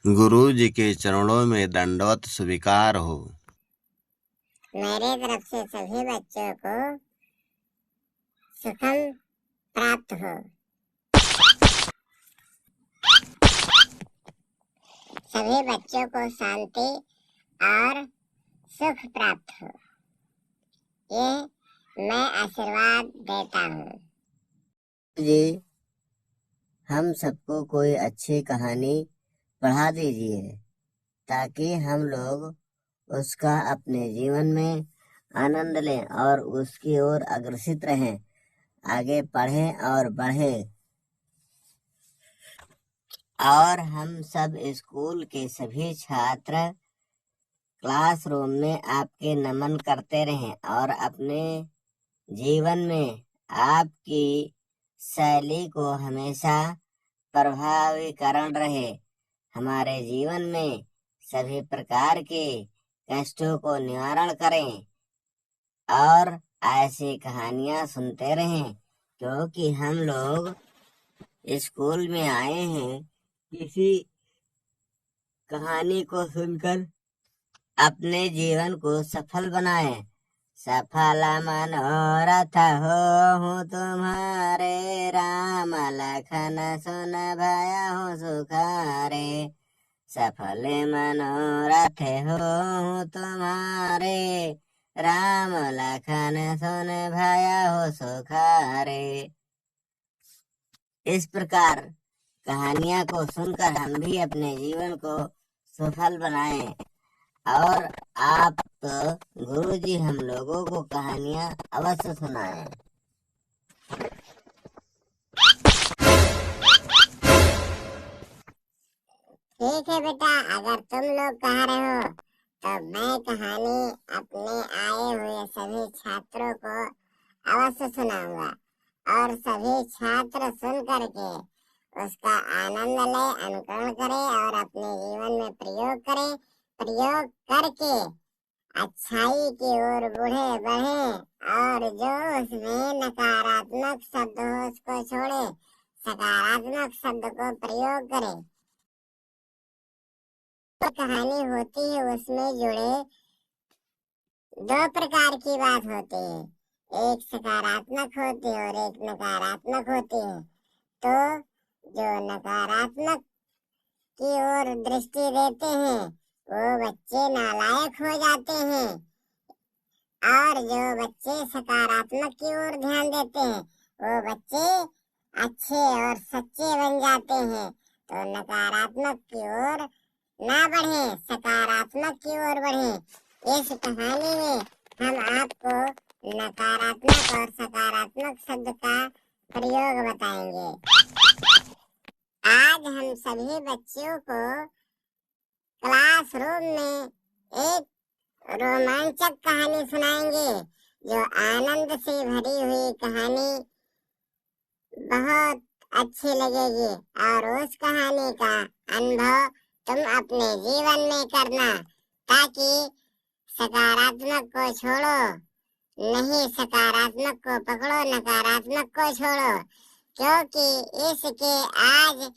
गुरु जी के चरणों में दंडवत स्वीकार हो। मेरे तरफ से सभी बच्चों को सुखम प्राप्त हो। सभी बच्चों को शांति और सुख प्राप्त हो, ये मैं आशीर्वाद देता हूँ। जी, हम सबको कोई अच्छी कहानी पढ़ा दीजिए ताकि हम लोग उसका अपने जीवन में आनंद लें और उसकी ओर अग्रसित रहें, आगे पढ़ें और बढ़ें। और हम सब स्कूल के सभी छात्र क्लासरूम में आपके नमन करते रहें और अपने जीवन में आपकी शैली को हमेशा प्रभावीकरण रहे। हमारे जीवन में सभी प्रकार के कष्टों को निवारण करें और ऐसी कहानियां सुनते रहें, क्योंकि हम लोग स्कूल में आए हैं किसी कहानी को सुनकर अपने जीवन को सफल बनाएं। सफल मनोरथ हो तुम्हारे, राम लखन सुन भय हो सुखारे। सफल मनोरथ हो तुम्हारे, राम लखन सुन भय हो सुखारे। इस प्रकार कहानियां को सुनकर हम भी अपने जीवन को सफल बनाएं और आप गुरुजी हम लोगों को कहानियां अवश्य सुनाएं। ठीक है बेटा, अगर तुम लोग कह रहे हो तो मैं कहानी अपने आए हुए सभी छात्रों को अवश्य सुनाऊंगा और सभी छात्र सुन करके उसका आनंद ले, अनुकरण करें और अपने जीवन में प्रयोग करें। प्रयोग करके अच्छाई की ओर बढ़े और जो उसमें नकारात्मक शब्द हो उसको छोड़े, सकारात्मक शब्द को प्रयोग करें। तो कहानी होती है उसमें जुड़े दो प्रकार की बात होती है, एक सकारात्मक होती है और एक नकारात्मक होती है। तो जो नकारात्मक की ओर दृष्टि देते हैं वो बच्चे नालायक हो जाते हैं और जो बच्चे सकारात्मक की ओर ध्यान देते हैं वो बच्चे अच्छे और सच्चे बन जाते हैं। तो नकारात्मक की ओर ना बढ़े, सकारात्मक की ओर बढ़े। इस कहानी में हम आपको नकारात्मक और सकारात्मक शब्द का प्रयोग बताएंगे। आज हम सभी बच्चों को क्लासरूम में एक रोमांचक कहानी सुनाएंगे, जो आनंद से भरी हुई कहानी बहुत अच्छी लगेगी और उस कहानी का अनुभव तुम अपने जीवन में करना, ताकि सकारात्मक को छोड़ो नहीं, सकारात्मक को पकड़ो, नकारात्मक को छोड़ो। क्योंकि इसके आज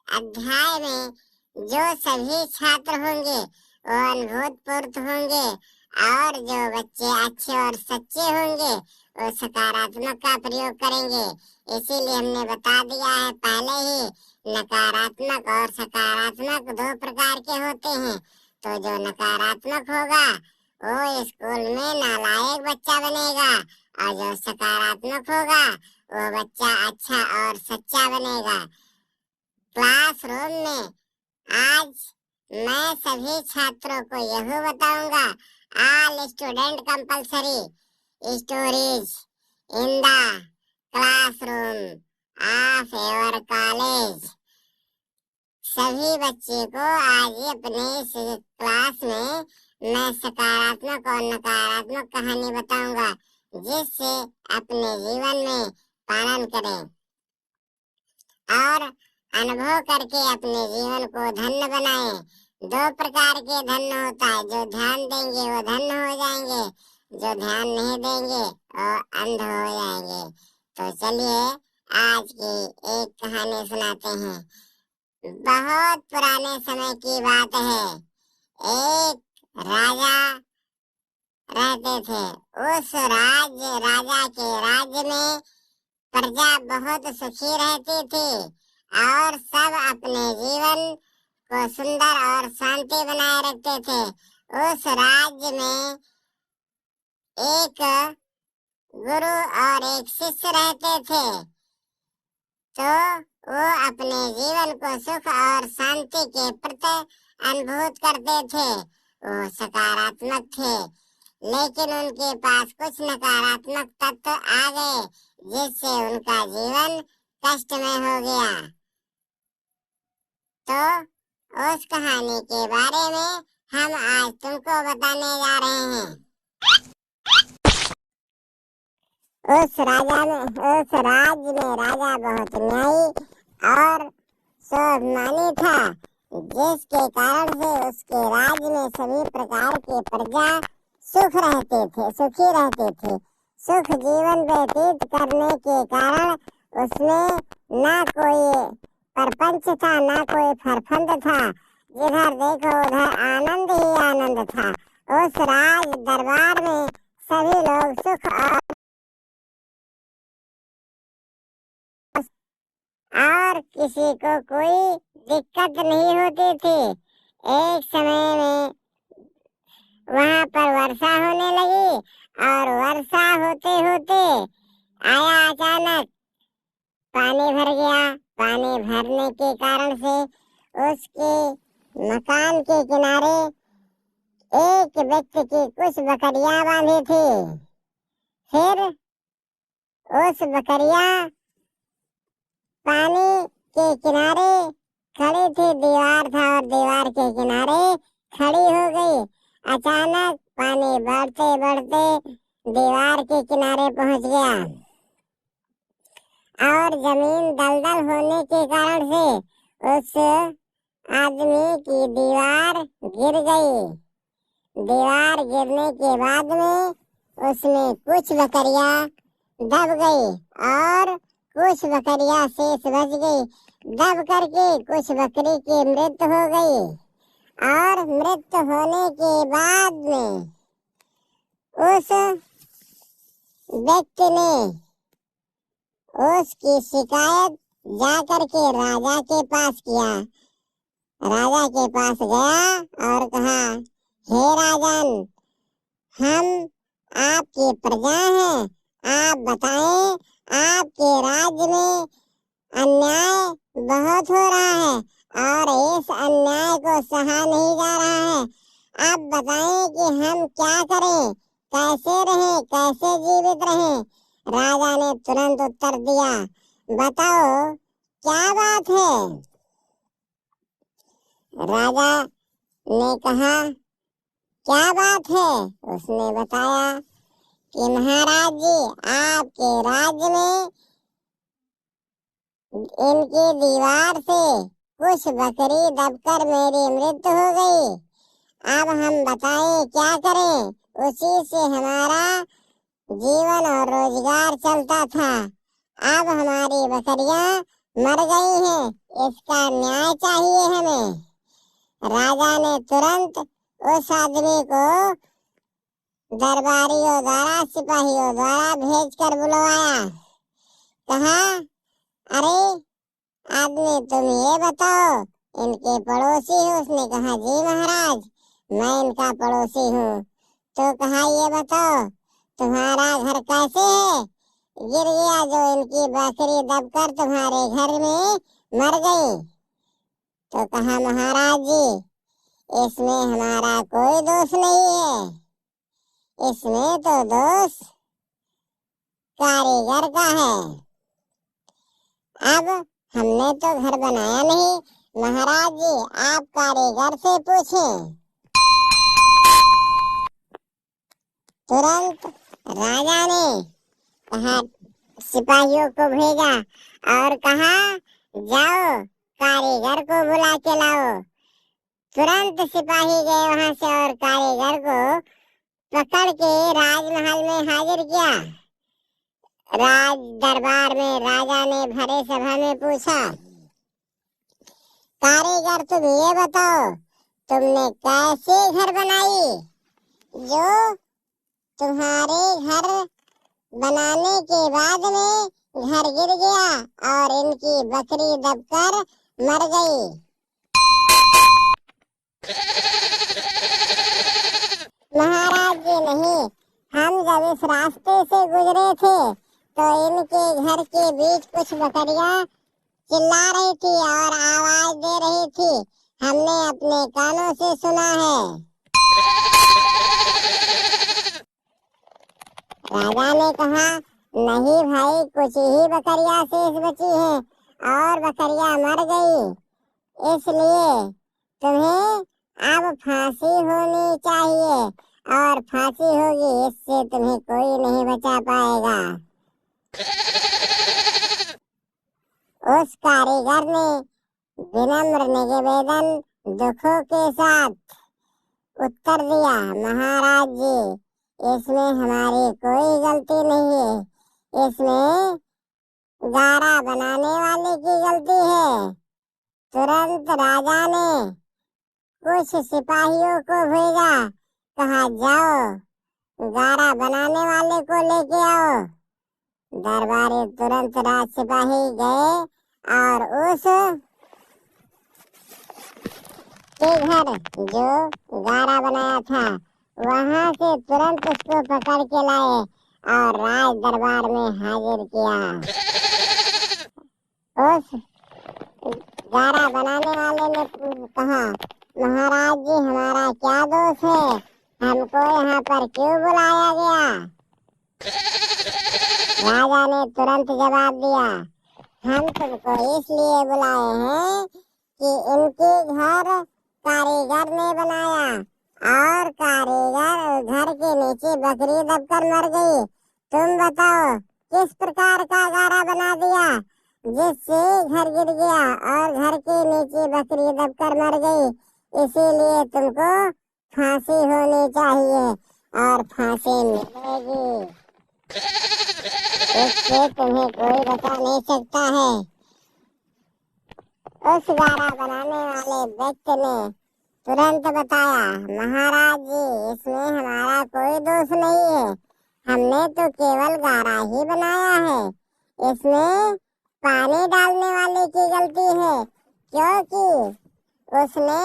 अध्याय में जो सभी छात्र होंगे वो अनुभूतपूर्व होंगे और जो बच्चे अच्छे और सच्चे होंगे वो सकारात्मक का प्रयोग करेंगे। इसीलिए हमने बता दिया है पहले ही, नकारात्मक और सकारात्मक दो प्रकार के होते हैं। तो जो नकारात्मक होगा वो स्कूल में नालायक बच्चा बनेगा और जो सकारात्मक होगा वो बच्चा अच्छा और सच्चा बनेगा। क्लासरूम में आज मैं सभी छात्रों को यह बताऊंगा, all student compulsory stories in the classroom of your college. सभी बच्चे को आज अपने क्लास में मैं सकारात्मक और नकारात्मक कहानी बताऊंगा, जिससे अपने जीवन में पालन करें और अनुभव करके अपने जीवन को धन्य बनाएं। दो प्रकार के धन्य होता है, जो ध्यान देंगे वो धन्य हो जाएंगे, जो ध्यान नहीं देंगे वो अंध हो जाएंगे। तो चलिए आज की एक कहानी सुनाते हैं। बहुत पुराने समय की बात है। एक राजा रहते थे। उस राजा के राज्य में प्रजा बहुत सुखी रहती थी और सब अपने जीवन को सुंदर और शांति बनाए रखते थे। उस राज्य में एक गुरु और एक शिष्य रहते थे। तो वो अपने जीवन को सुख और शांति के प्रति अनुभूत करते थे। वो सकारात्मक थे, लेकिन उनके पास कुछ नकारात्मक तत्व आ गए जिससे उनका जीवन कष्टमय हो गया। तो उस कहानी के बारे में हम आज तुमको बताने जा रहे हैं। उस राज्य में राजा बहुत न्यायी और स्वाभिमानी था, जिसके कारण से उसके राज्य में सभी प्रकार के प्रजा सुखी रहते थे। सुख जीवन व्यतीत करने के कारण उसमें ना कोई परपंच था, ना कोई फरफंद था। जिधर देखो उधर आनंद ही आनंद था। उस राज दरबार में सभी लोग सुख और किसी को कोई दिक्कत नहीं होती थी। एक समय में वहां पर वर्षा होने लगी और वर्षा होते होते आया अचानक पानी भर गया। पानी भरने के कारण से उसके मकान के किनारे एक व्यक्ति की कुछ बकरियां बांधी थी। फिर उस बकरियां पानी के किनारे खड़ी थी। दीवार था और दीवार के किनारे खड़ी हो गई। अचानक पानी बढ़ते बढ़ते दीवार के किनारे पहुंच गया और जमीन दलदल होने के कारण से उस आदमी की दीवार गिर गई। दीवार गिरने के बाद में उसमें कुछ बकरियां दब गई और कुछ बकरियां शेष बच गई। दब करके कुछ बकरी की मृत्यु हो गई और मृत्यु होने के बाद में उस व्यक्ति ने उसकी शिकायत जाकर के राजा के पास किया। राजा के पास गया और कहा, हे राजन, हम आपकी प्रजा हैं, आप बताएं, आपके राज्य में अन्याय बहुत हो रहा है और इस अन्याय को सहा नहीं जा रहा है। आप बताएं कि हम क्या करें, कैसे रहें, कैसे जीवित रहें। राजा ने तुरंत उत्तर दिया, बताओ क्या बात है। राजा ने कहा, क्या बात है। उसने बताया कि महाराज जी, आपके राज्य में इनकी दीवार से कुछ बकरी दबकर मेरी मृत्यु हो गई। अब हम बताएं क्या करें। उसी से हमारा जीवन और रोजगार चलता था। अब हमारी बकरियां मर गई हैं, इसका न्याय चाहिए हमें। राजा ने तुरंत उस आदमी को दरबारियों द्वारा, सिपाहियों द्वारा भेजकर बुलवाया। कहा, अरे आदमी, तुम ये बताओ, इनके पड़ोसी हो। उसने कहा, जी महाराज, मैं इनका पड़ोसी हूँ। तो कहा, ये बताओ, तुम्हारा घर कैसे है। गिर गया जो इनकी बकरी दबकर तुम्हारे घर में मर गई। तो कहा, महाराज जी, इसमें हमारा कोई दोष नहीं है, इसमें तो दोष कारीगर का है। अब हमने तो घर बनाया नहीं, महाराज जी आप कारीगर से पूछें। तुरंत राजा ने कहा, सिपाहियों को भेजा और कहा, जाओ कारीगर को बुला के लाओ। तुरंत सिपाही गए वहां से और कारीगर को पकड़ के राजमहल में हाजिर किया। राज दरबार में राजा ने भरे सभा में पूछा, कारीगर तुम ये बताओ, तुमने कैसे घर बनाई जो तुम्हारे घर बनाने के बाद में घर गिर गया और इनकी बकरी दबकर मर गई। महाराज जी नहीं, हम जब इस रास्ते से गुजरे थे तो इनके घर के बीच कुछ बकरियां चिल्ला रही थी और आवाज दे रही थी, हमने अपने कानों से सुना है। राजा ने कहा, नहीं भाई, कुछ ही बकरियां शेष बची हैं और बकरियां मर गई, इसलिए तुम्हें अब फांसी होनी चाहिए और फांसी होगी, इससे तुम्हें कोई नहीं बचा पाएगा। उस कारीगर ने विनम्र निवेदन दुखों के साथ उत्तर दिया, महाराज जी, इसमें हमारी कोई गलती नहीं है, इसमें गारा बनाने वाले की गलती है। तुरंत राजा ने कुछ सिपाहियों को भेजा, कहा जाओ गारा बनाने वाले को लेके आओ। दरबारी तुरंत राज सिपाही गए और उस के घर जो गारा बनाया था वहां से तुरंत उसको पकड़ के लाए और राज दरबार में हाजिर किया। उस गारा बनाने वाले ने कहा, महाराज जी, हमारा क्या दोष है, हमको यहाँ पर क्यों बुलाया गया? राजा ने तुरंत जवाब दिया, हम तुमको इसलिए बुलाए हैं कि इनके घर कारीगर ने बनाया और कारीगर घर के नीचे बकरी दबकर मर गई। तुम बताओ किस प्रकार का गारा बना दिया जिससे घर गिर गया और घर के नीचे बकरी दबकर मर गई, इसीलिए तुमको फांसी होनी चाहिए और फांसी मिलेगी, इससे तुम्हें कोई बचा नहीं सकता है। उस गारा बनाने वाले व्यक्ति ने तुरंत बताया, महाराज जी, इसमें हमारा कोई दोष नहीं है, हमने तो केवल गारा ही बनाया है, इसमें पानी डालने वाले की गलती है, क्योंकि उसने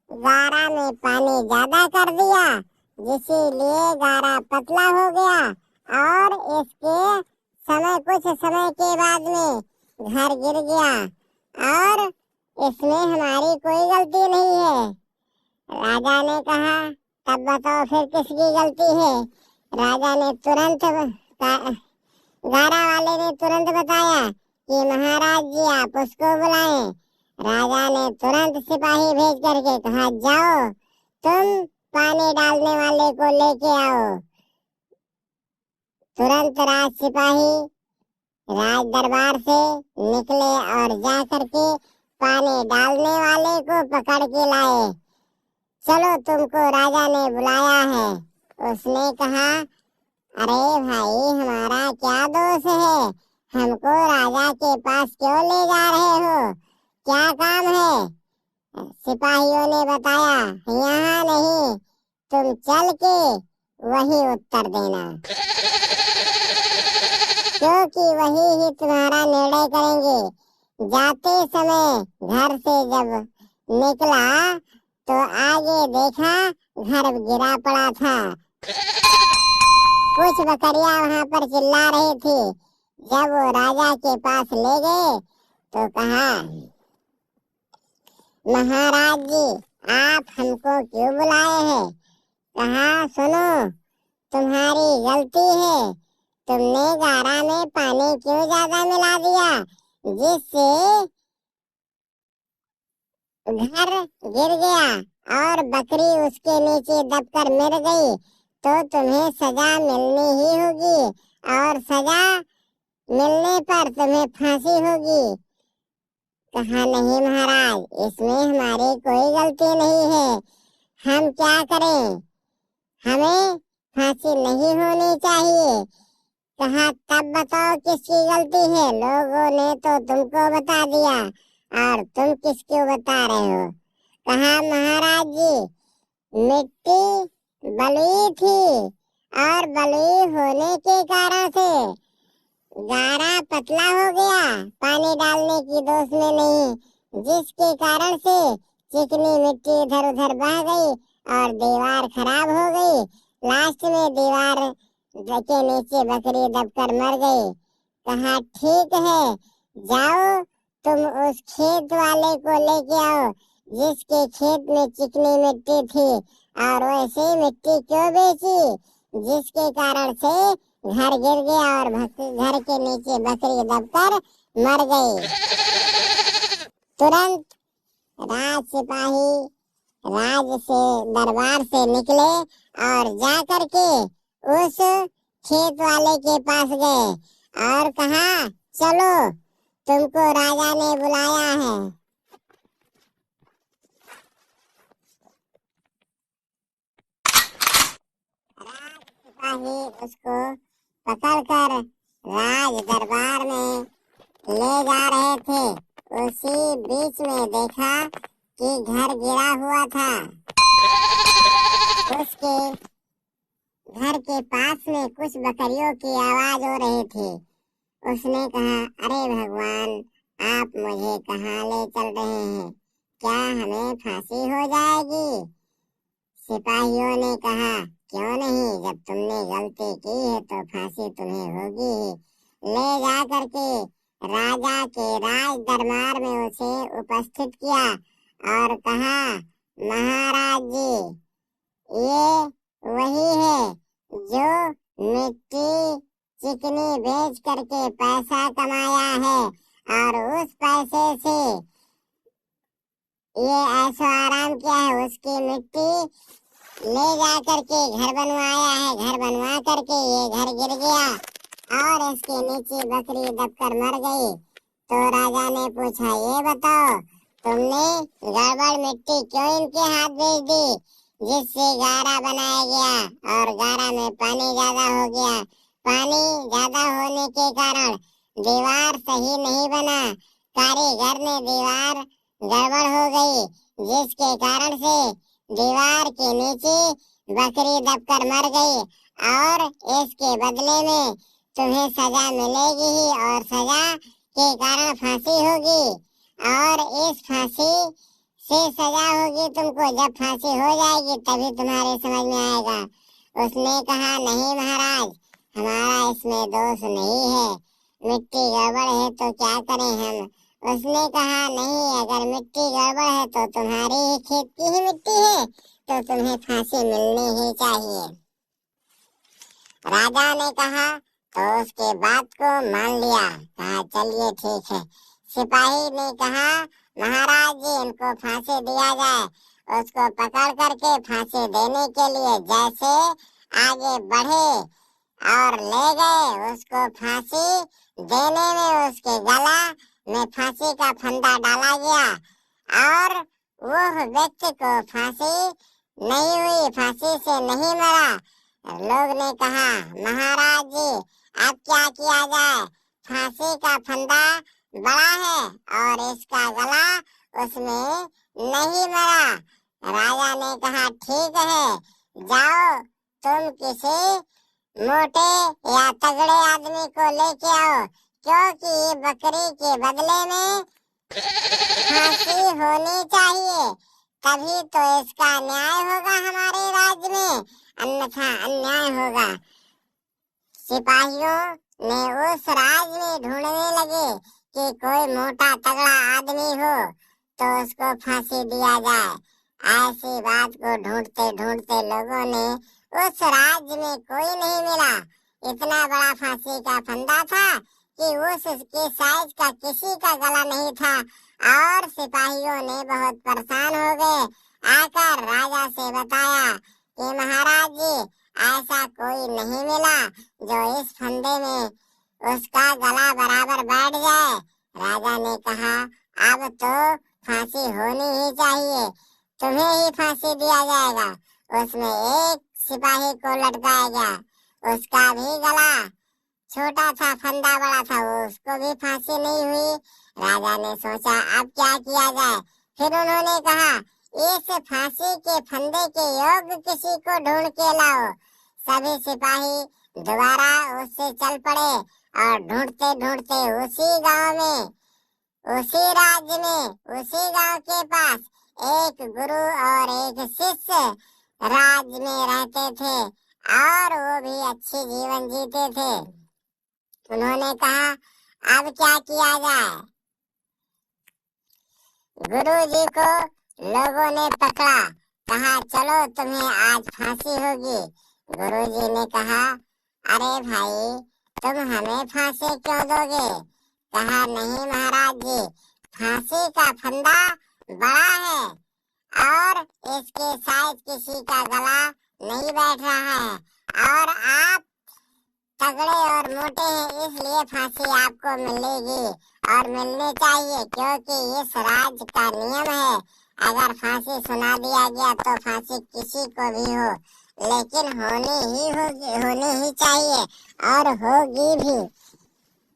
गारा में पानी ज्यादा कर दिया, इसीलिए गारा पतला हो गया और इसके कुछ समय के बाद में घर गिर गया और इसमें हमारी कोई गलती नहीं है। राजा ने कहा, तब बताओ फिर किसकी गलती है? राजा ने तुरंत गारा वाले ने तुरंत बताया कि महाराज जी, आप उसको बुलाएं। राजा ने तुरंत सिपाही भेज करके कहा, जाओ तुम पानी डालने वाले को लेके आओ। तुरंत राज सिपाही राज दरबार से निकले और जा करके पानी डालने वाले को पकड़ के लाए। चलो, तुमको राजा ने बुलाया है। उसने कहा, अरे भाई, हमारा क्या दोष है, हमको राजा के पास क्यों ले जा रहे हो, क्या काम है? सिपाहियों ने बताया, यहाँ नहीं, तुम चल के वही उत्तर देना, क्योंकि वही ही तुम्हारा निर्णय करेंगे। जाते समय घर से जब निकला तो आगे देखा घर गिरा पड़ा था। कुछ बकरियां वहां पर चिल्ला रही थी। जब वो राजा के पास ले गए तो कहा, महाराज जी, आप हमको क्यों बुलाए हैं? कहा, सुनो, तुम्हारी गलती है, तुमने गारा में पानी क्यों ज्यादा मिला दिया जिससे घर गिर गया और बकरी उसके नीचे दबकर मर गई, तो तुम्हें सजा मिलनी ही होगी और सजा मिलने पर तुम्हें फांसी होगी। कहा, नहीं महाराज, इसमें हमारी कोई गलती नहीं है, हम क्या करें, हमें फांसी नहीं होनी चाहिए। कहा, तब बताओ किसकी गलती है? लोगों ने तो तुमको बता दिया और तुम किसको बता रहे हो? कहा महाराज जी, मिट्टी बलुई थी और बलुई होने के कारण से गारा पतला हो गया, पानी डालने की दोष में नहीं, जिसके कारण से चिकनी मिट्टी इधर उधर बह गई और दीवार खराब हो गई। लास्ट में दीवार के नीचे बकरी दबकर मर गई। कहा ठीक है, जाओ तुम उस खेत वाले को लेके आओ जिसके खेत में चिकनी मिट्टी थी, और वैसे मिट्टी क्यों बेची जिसके कारण से घर गिर गया और घर के नीचे बकरी दबकर मर गई। तुरंत राज सिपाही राज से दरबार से निकले और जा करके उस खेत वाले के पास गए और कहा चलो तुमको राजा ने बुलाया है। राज सिपाही उसको पकड़कर राज दरबार में ले जा रहे थे। उसी बीच में देखा कि घर गिरा हुआ था। उसके घर के पास में कुछ बकरियों की आवाज हो रही थी। उसने कहा अरे भगवान, आप मुझे कहाँ ले चल रहे हैं? क्या हमें फांसी हो जाएगी? सिपाहियों ने कहा क्यों नहीं, जब तुमने गलती की है तो फांसी तुम्हें होगी ही। ले जा करके राजा के राज दरबार में उसे उपस्थित किया और कहा महाराज जी, ये वही है जो मिट्टी चिकनी बेच करके पैसा कमाया है और उस पैसे से ये ऐशो आराम किया है। उसकी मिट्टी ले जा करके घर बनवाया है, घर बनवा करके ये घर गिर गया और इसके नीचे बकरी दबकर मर गई। तो राजा ने पूछा ये बताओ, तुमने गड़बड़ मिट्टी क्यों इनके हाथ भेज दी जिससे गारा बनाया गया और गारा में पानी ज्यादा हो गया? पानी ज्यादा होने के कारण दीवार सही नहीं बना, कारीगर ने दीवार गड़बड़ हो गई जिसके कारण से दीवार के नीचे बकरी दबकर मर गई और इसके बदले में तुम्हें सजा मिलेगी ही और सजा के कारण फांसी होगी और इस फांसी से सजा होगी तुमको। जब फांसी हो जाएगी तभी तुम्हारे समझ में आएगा। उसने कहा नहीं महाराज, हमारा इसमें दोष नहीं है, मिट्टी गड़बड़ है तो क्या करें हम? उसने कहा नहीं, अगर मिट्टी गड़बड़ है तो तुम्हारी ही खेत की ही मिट्टी है तो तुम्हें फांसी मिलनी ही चाहिए। राजा ने कहा तो उसके बात को मान लिया। कहा चलिए ठीक है। सिपाही ने कहा महाराज जी, इनको फांसी दिया जाए। उसको पकड़ करके फांसी देने के लिए जैसे आगे बढ़े और ले गए, उसको फांसी देने में उसके गला में फांसी का फंदा डाला गया और वो व्यक्ति को फांसी नहीं हुई, फांसी से नहीं मरा। लोग ने कहा महाराज जी, अब क्या किया जाए? फांसी का फंदा बड़ा है और इसका गला उसमें नहीं मरा। राजा ने कहा ठीक है, जाओ तुम किसी मोटे या तगड़े आदमी को लेके आओ, क्योंकि बकरी के बदले में फांसी होनी चाहिए, तभी तो इसका न्याय होगा हमारे राज्य में, अन्यथा अन्याय होगा। सिपाहियों ने उस राज में ढूंढने लगे कि कोई मोटा तगड़ा आदमी हो तो उसको फांसी दिया जाए। ऐसी बात को ढूंढते ढूंढते लोगों ने उस राज्य में कोई नहीं मिला। इतना बड़ा फांसी का फंदा था कि उसके साइज का किसी का गला नहीं था और सिपाहियों ने बहुत परेशान हो गए। आकर राजा से बताया कि महाराज जी, ऐसा कोई नहीं मिला जो इस फंदे में उसका गला बराबर बैठ जाए। राजा ने कहा अब तो फांसी होनी ही चाहिए, तुम्हें ही फांसी दिया जाएगा। उसमें एक सिपाही को लटकाया गया, उसका भी गला छोटा था, फंदा बड़ा था, उसको भी फांसी नहीं हुई। राजा ने सोचा अब क्या किया जाए। फिर उन्होंने कहा इस फांसी के फंदे के योग्य किसी को ढूंढ के लाओ। सभी सिपाही दोबारा उससे चल पड़े और ढूंढते ढूंढते उसी गांव में, उसी राज्य में, उसी गांव के पास एक गुरु और एक शिष्य राज्य में रहते थे और वो भी अच्छी जीवन जीते थे। उन्होंने कहा अब क्या किया जाए। गुरुजी को लोगों ने पकड़ा, कहा चलो तुम्हें आज फांसी होगी। गुरुजी ने कहा अरे भाई तुम हमें फांसी क्यों दोगे। कहा नहीं महाराज जी, फांसी का फंदा बड़ा है और इसके साइज किसी का गला नहीं बैठ रहा है और आप तगड़े और मोटे हैं, इसलिए फांसी आपको मिलेगी और मिलनी चाहिए, क्योंकि इस राज्य का नियम है अगर फांसी सुना दिया गया तो फांसी किसी को भी हो, लेकिन होनी ही चाहिए और होगी भी।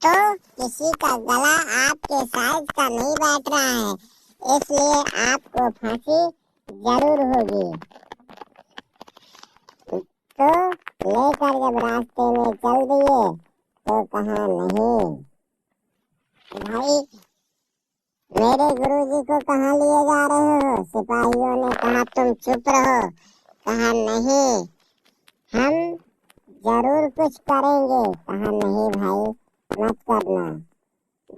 तो किसी का गला आपके साइज का नहीं बैठ रहा है, इसलिए आपको फांसी जरूर होगी। तो लेकर जब रास्ते में चल दिए तो कहा नहीं भाई, मेरे गुरुजी को कहाँ लिए जा रहे हो। सिपाहियों ने कहा तुम चुप रहो। कहा नहीं, हम जरूर कुछ करेंगे। कहा नहीं भाई मत करना।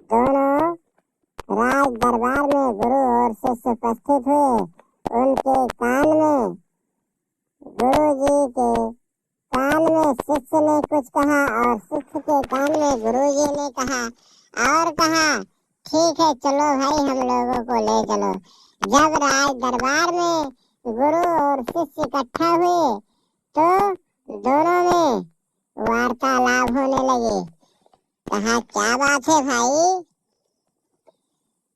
दोनों राज दरबार में गुरु और शिष्य उपस्थित हुए। उनके कान में, गुरुजी के कान में शिष्य ने कुछ कहा और शिष्य के कान में गुरुजी ने कहा और कहा ठीक है चलो भाई हम लोगों को ले चलो। जब राज दरबार में गुरु और शिष्य इकट्ठा हुए तो दोनों में वार्तालाप होने लगे। कहा क्या बात है भाई।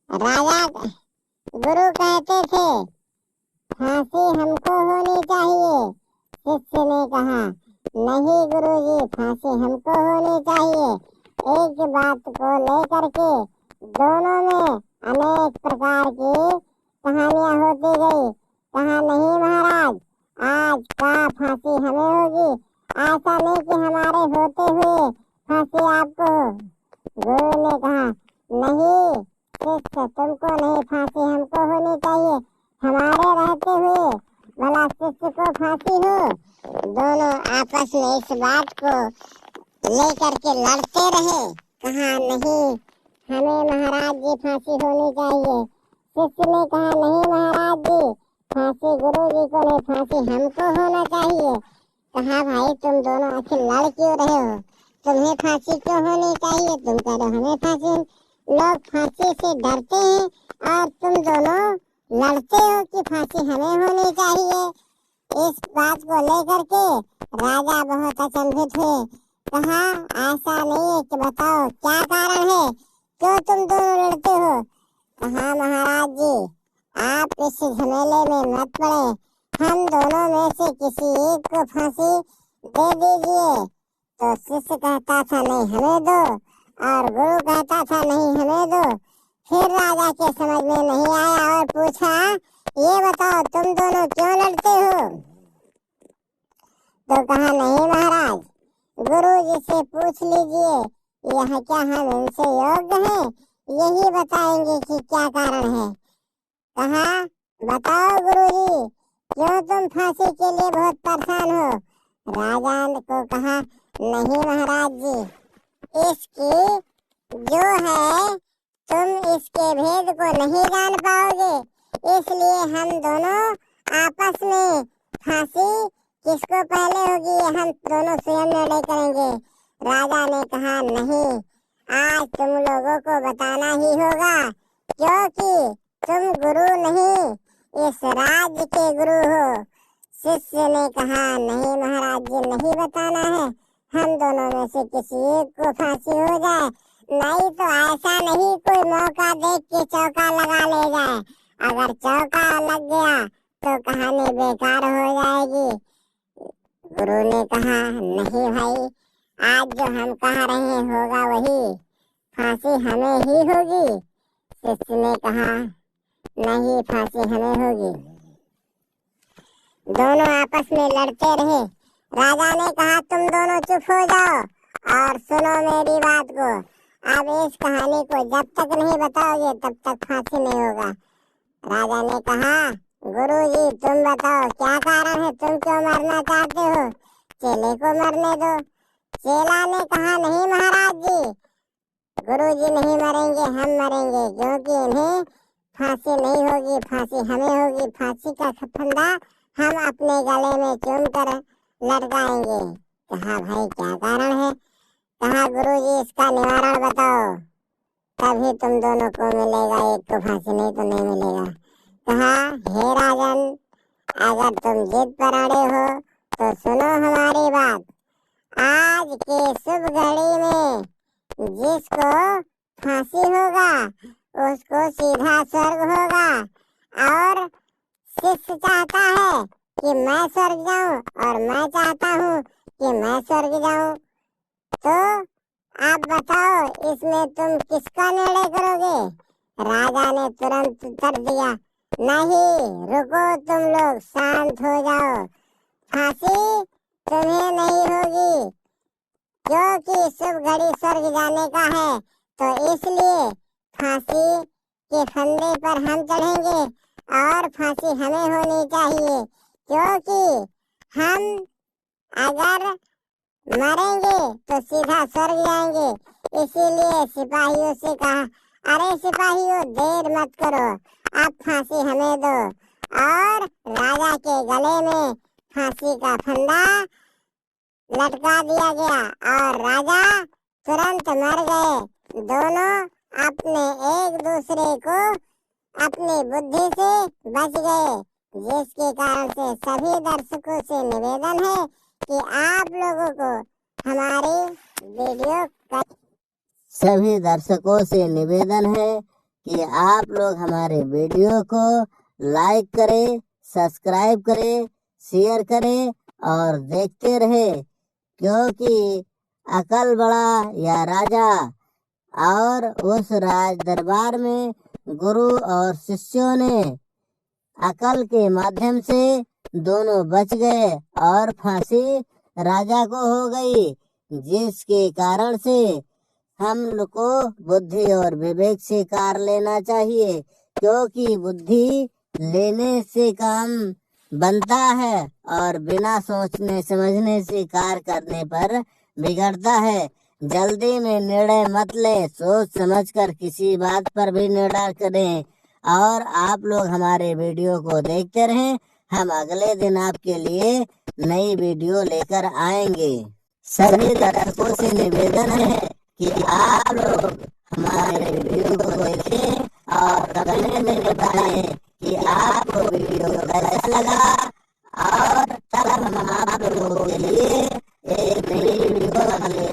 राजा गुरु कहते थे फांसी हमको होनी चाहिए। शिष्य ने कहा नहीं गुरुजी, फांसी हमको होनी चाहिए। एक बात को लेकर के दोनों में अनेक प्रकार की कहानियां होती गई। कहा नहीं महाराज, आज का फांसी हमें होगी, ऐसा नहीं कि हमारे होते हुए फांसी आपको। गुरु ने कहा नहीं शिष्य, तुमको नहीं, फांसी हमको होनी चाहिए, हमारे रहते हुए भला शिष्य को फांसी हो। दोनों आपस में इस बात को लेकर के लड़ते रहे। कहा नहीं हमें महाराज जी फांसी होनी चाहिए। शिष्य ने कहा नहीं महाराज जी, फांसी गुरु जी को नहीं, फांसी हमको होना चाहिए। कहा भाई तुम दोनों आखिर लड़ क्यों रहे हो, तुम्हें फांसी क्यों होनी चाहिए, तुम कह रहे हो हमें फांसी। लोग फांसी से डरते हैं और तुम दोनों लड़ते हो कि फांसी हमें होनी चाहिए। इस बात को लेकर के राजा बहुत अचंभित हुए। कहा ऐसा नहीं है कि बताओ क्या कारण है, क्यों तुम दोनों लड़ते हो। कहा महाराज जी आप इस झमेले में मत पड़े, हम दोनों में से किसी एक को फांसी दे दीजिए। तो शिष्य कहता था नहीं हमें दो और गुरु कहता था नहीं हमें दो। फिर राजा के समझ में नहीं आया और पूछा ये बताओ तुम दोनों क्यों लड़ते हो। तो कहा नहीं महाराज, गुरु जी से पूछ लीजिए, यह क्या हम इनसे योग्य हैं, यही बताएंगे कि क्या कारण है। कहा बताओ गुरुजी, क्यों तुम फांसी के लिए बहुत परेशान हो। राजा को कहा नहीं महाराज जी, इसकी जो है तुम इसके भेद को नहीं जान पाओगे, इसलिए हम दोनों आपस में फांसी किसको पहले होगी हम दोनों स्वयं निर्णय करेंगे। राजा ने कहा नहीं, आज तुम लोगों को बताना ही होगा, क्योंकि तुम गुरु नहीं इस राज्य के गुरु हो। शिष्य ने कहा नहीं महाराज जी नहीं बताना है, हम दोनों में से किसी एक को फांसी हो जाए, नहीं तो ऐसा नहीं कोई मौका देख के चौका लगा ले जाए। अगर चौका लग गया तो कहानी बेकार हो जाएगी। गुरु ने कहा नहीं भाई, आज जो हम कह रहे होगा वही, फांसी हमें ही होगी। शिष्य ने कहा, नहीं, फांसी हमें होगी। दोनों आपस में लड़ते रहे। राजा ने कहा, तुम दोनों चुप हो जाओ और सुनो मेरी बात को। अब इस कहानी को जब तक नहीं बताओगे तब तक फांसी नहीं होगा। राजा ने कहा, गुरुजी तुम बताओ क्या कारण है, तुम क्यों मरना चाहते हो? चेले को मरने दो। चेला ने कहा, नहीं महाराज जी, गुरुजी नहीं मरेंगे, हम मरेंगे, क्योंकि इन्हें फांसी नहीं होगी, फांसी हमें होगी। फांसी का फंदा हम अपने गले में चूम कर लटकाएंगे। कहा, भाई क्या कारण है? कहा, गुरुजी इसका निवारण बताओ, तभी तुम दोनों को मिलेगा, एक को फांसी, नहीं तो नहीं मिलेगा। कहा, हे राजन, अगर तुम जिद पर अड़े हो तो सुनो हमारी बात। आज के शुभ घड़ी में जिसको फांसी होगा उसको सीधा स्वर्ग होगा। और शिष्य चाहता है कि मैं स्वर्ग जाऊं और मैं चाहता हूं कि मैं स्वर्ग जाऊं। तो आप बताओ, इसमें तुम किसका निर्णय करोगे? राजा ने तुरंत उत्तर दिया, नहीं, रुको तुम लोग, शांत हो जाओ। फांसी तुम्हें नहीं होगी, क्योंकि शुभ घड़ी स्वर्ग जाने का है, तो इसलिए फांसी के फंदे पर हम चढ़ेंगे और फांसी हमें होनी चाहिए, क्योंकि हम अगर मरेंगे तो सीधा स्वर्ग जाएंगे। इसीलिए सिपाहियों से कहा, अरे सिपाहियों, देर मत करो, अब फांसी हमें दो। और राजा के गले में फांसी का फंदा लटका दिया गया और राजा तुरंत मर गए। दोनों अपने एक दूसरे को अपनी बुद्धि से बच गए, जिसके कारण से सभी दर्शकों से निवेदन है कि आप लोगों को हमारी वीडियो सभी दर्शकों से निवेदन है कि आप लोग हमारे वीडियो को लाइक करें, सब्सक्राइब करें, शेयर करें और देखते रहे, क्योंकि अकल बड़ा या राजा और उस राज दरबार में गुरु और शिष्यों ने अकल के माध्यम से दोनों बच गए और फांसी राजा को हो गई, जिसके कारण से हम लोग को बुद्धि और विवेक से कार्य लेना चाहिए, क्योंकि बुद्धि लेने से काम बनता है और बिना सोचने समझने से कार्य करने पर बिगड़ता है। जल्दी में निर्णय मत लें, सोच समझकर किसी बात पर भी निर्णय करें। और आप लोग हमारे वीडियो को देखते रहें, हम अगले दिन आपके लिए नई वीडियो लेकर आएंगे। सभी दर्शकों से निवेदन है कि आप लोग हमारे वीडियो को देखें और कमेंट में बताएं कि आपको वीडियो कैसा लगा, और तब हम आप लोगों के लिए एक नई वीडियो